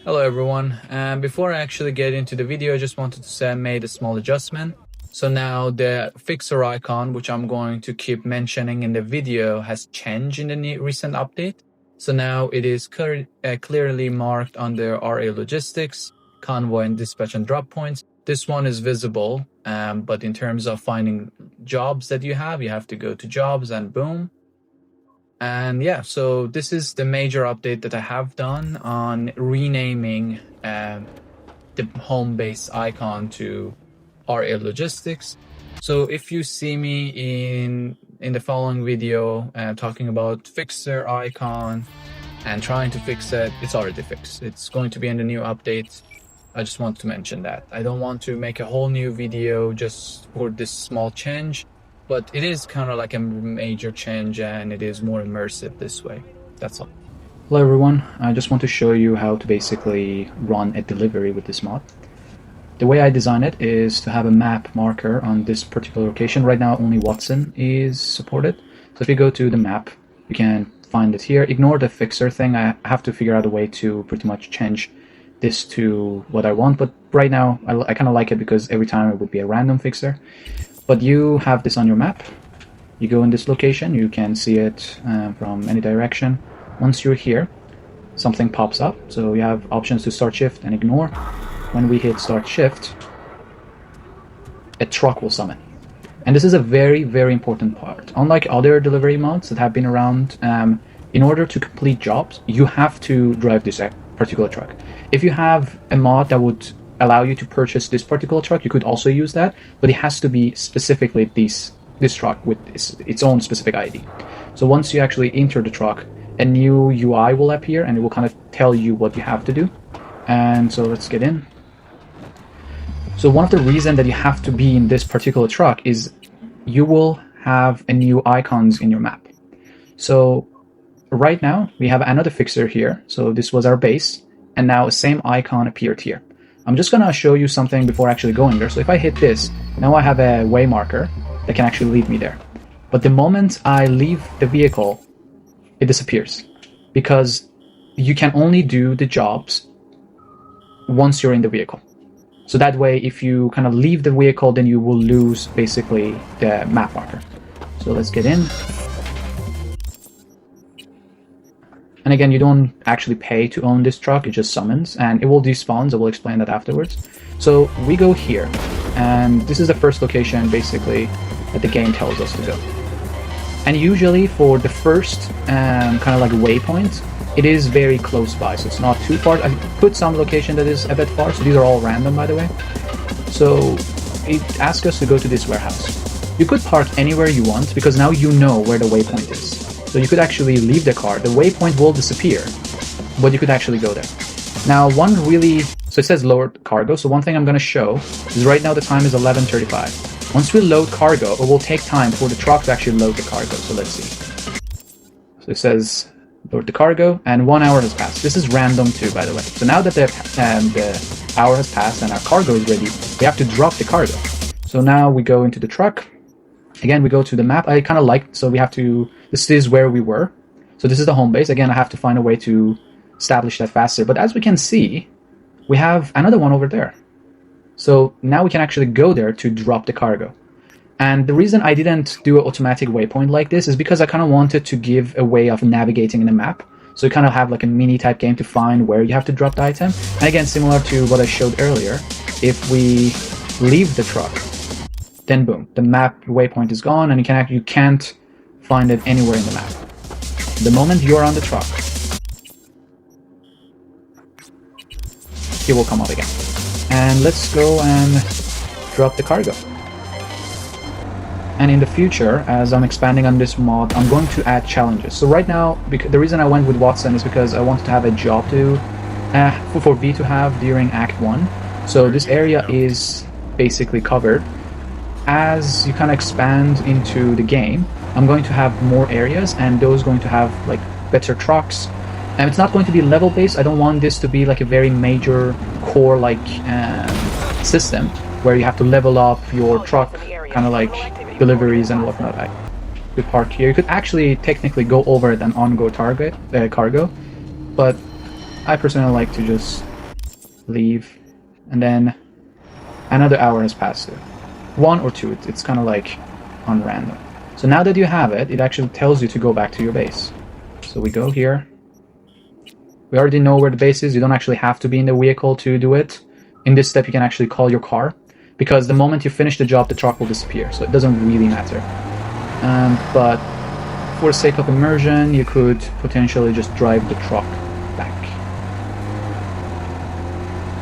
Hello everyone, before I actually get into the video, I just wanted to say I made a small adjustment. So now the fixer icon, which I'm going to keep mentioning in the video, has changed in the recent update. So now it is clearly marked under RA Logistics, Convoy and Dispatch and Drop Points. This one is visible, but in terms of finding jobs that you have to go to Jobs and boom. And yeah, so this is the major update that I have done on renaming the home base icon to RA Logistics. So if you see me in the following video talking about fixer icon and trying to fix it, it's already fixed. It's going to be in the new update. I just want to mention that. I don't want to make a whole new video just for this small change. But it is kind of like a major change and it is more immersive this way. That's all. Hello everyone, I just want to show you how to basically run a delivery with this mod. The way I design it is to have a map marker on this particular location. Right now only Watson is supported. So if you go to the map, you can find it here. Ignore the fixer thing. I have to figure out a way to pretty much change this to what I want. But right now I kind of like it because every time it would be a random fixer. But you have this on your map. You go in this location, you can see it from any direction. Once you're here, something pops up. So you have options to start shift and ignore. When we hit start shift, a truck will summon. And this is a very, very important part. Unlike other delivery mods that have been around, in order to complete jobs, you have to drive this particular truck. If you have a mod that would allow you to purchase this particular truck, you could also use that, but it has to be specifically this truck with its own specific ID. So once you actually enter the truck, a new UI will appear and it will kind of tell you what you have to do. And so let's get in. So one of the reasons that you have to be in this particular truck is you will have a new icons in your map. So right now we have another fixer here. So this was our base, and now the same icon appeared here. I'm just gonna show you something before actually going there. So if I hit this, now I have a way marker that can actually lead me there. But the moment I leave the vehicle, it disappears because you can only do the jobs once you're in the vehicle. So that way, if you kind of leave the vehicle, then you will lose basically the map marker. So let's get in. And again, you don't actually pay to own this truck, it just summons, and it will despawn, I will explain that afterwards. So we go here, and this is the first location, basically, that the game tells us to go. And usually for the first kind of like waypoint, it is very close by, so it's not too far. I put some location that is a bit far, so these are all random, by the way. So it asks us to go to this warehouse. You could park anywhere you want, because now you know where the waypoint is. So you could actually leave the car, the waypoint will disappear, but you could actually go there. Now so it says load cargo, so one thing I'm going to show is right now the time is 11:35. Once we load cargo, it will take time for the truck to actually load the cargo, so let's see. So it says load the cargo, and 1 hour has passed. This is random too, by the way. So now that the hour has passed and our cargo is ready, we have to drop the cargo. So now we go into the truck. Again, we go to the map. I kind of like, so we have to, this is where we were. So this is the home base. Again, I have to find a way to establish that faster. But as we can see, we have another one over there. So now we can actually go there to drop the cargo. And the reason I didn't do an automatic waypoint like this is because I kind of wanted to give a way of navigating in the map. So you kind of have like a mini type game to find where you have to drop the item. And again, similar to what I showed earlier, if we leave the truck, then boom, the map waypoint is gone and you can't find it anywhere in the map. The moment you're on the truck, it will come up again. And let's go and drop the cargo. And in the future, as I'm expanding on this mod, I'm going to add challenges. So right now, the reason I went with Watson is because I wanted to have a job for V to have during Act 1. So this area is basically covered. As you kind of expand into the game, I'm going to have more areas, and those going to have like better trucks. And it's not going to be level based. I don't want this to be like a very major core like system where you have to level up your truck, kind of like deliveries and whatnot. I could park here. You could actually technically go over it and on-go cargo, but I personally like to just leave, and then another hour has passed. 1 or 2, it's kind of like on random. So now that you have it, it actually tells you to go back to your base. So we go here. We already know where the base is. You don't actually have to be in the vehicle to do it. In this step, you can actually call your car, because the moment you finish the job, the truck will disappear. So it doesn't really matter. But for the sake of immersion, you could potentially just drive the truck back.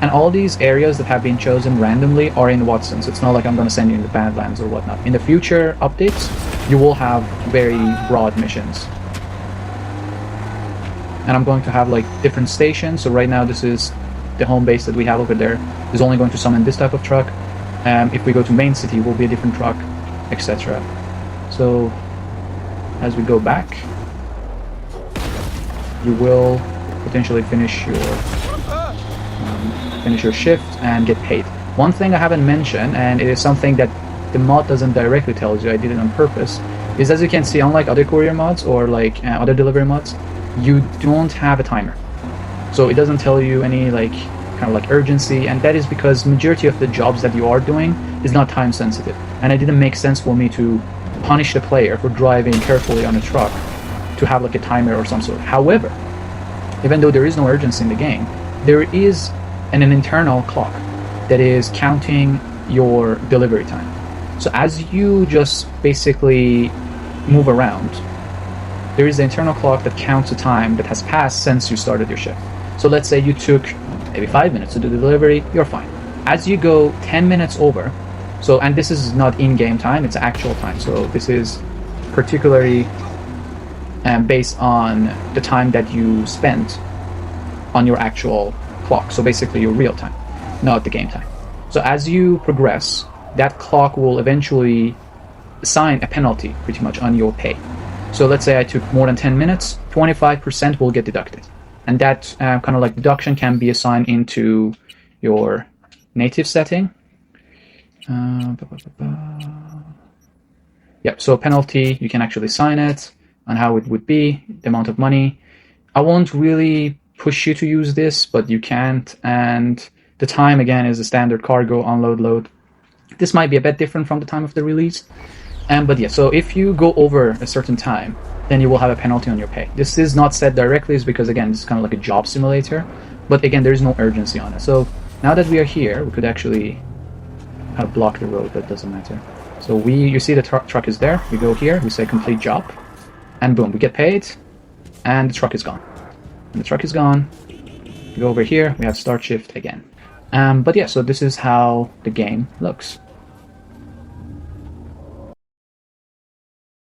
And all these areas that have been chosen randomly are in Watson, so it's not like I'm going to send you in the Badlands or whatnot. In the future updates, you will have very broad missions. And I'm going to have like different stations, so right now this is the home base that we have over there. Is only going to summon this type of truck. If we go to main city, it will be a different truck, etc. So as we go back, you will potentially finish your shift and get paid. One thing I haven't mentioned, and it is something that the mod doesn't directly tell you, I did it on purpose, is as you can see, unlike other courier mods or like other delivery mods, you don't have a timer. So it doesn't tell you any like kind of like urgency, and that is because majority of the jobs that you are doing is not time sensitive, and it didn't make sense for me to punish the player for driving carefully on a truck to have like a timer or some sort. However, even though there is no urgency in the game, there is an internal clock that is counting your delivery time. So as you just basically move around, there is an internal clock that counts the time that has passed since you started your shift. So let's say you took maybe 5 minutes to do the delivery, you're fine. As you go 10 minutes over, so, and this is not in-game time, it's actual time. So this is particularly based on the time that you spent on your actual clock. So basically your real time, not the game time. So as you progress, that clock will eventually assign a penalty pretty much on your pay. So let's say I took more than 10 minutes, 25% will get deducted. And that kind of like deduction can be assigned into your native setting. Yep, so penalty, you can actually sign it on how it would be, the amount of money. I won't really push you to use this, but you can't. And the time, again, is a standard cargo, unload, load. This might be a bit different from the time of the release. But yeah, so if you go over a certain time, then you will have a penalty on your pay. This is not said directly, is because, again, this is kind of like a job simulator. But again, there is no urgency on it. So now that we are here, we could actually block the road, but it doesn't matter. So you see the truck is there. We go here, we say complete job, and boom, we get paid, and the truck is gone. And the truck is gone. We go over here, we have start shift again. But yeah, so this is how the game looks.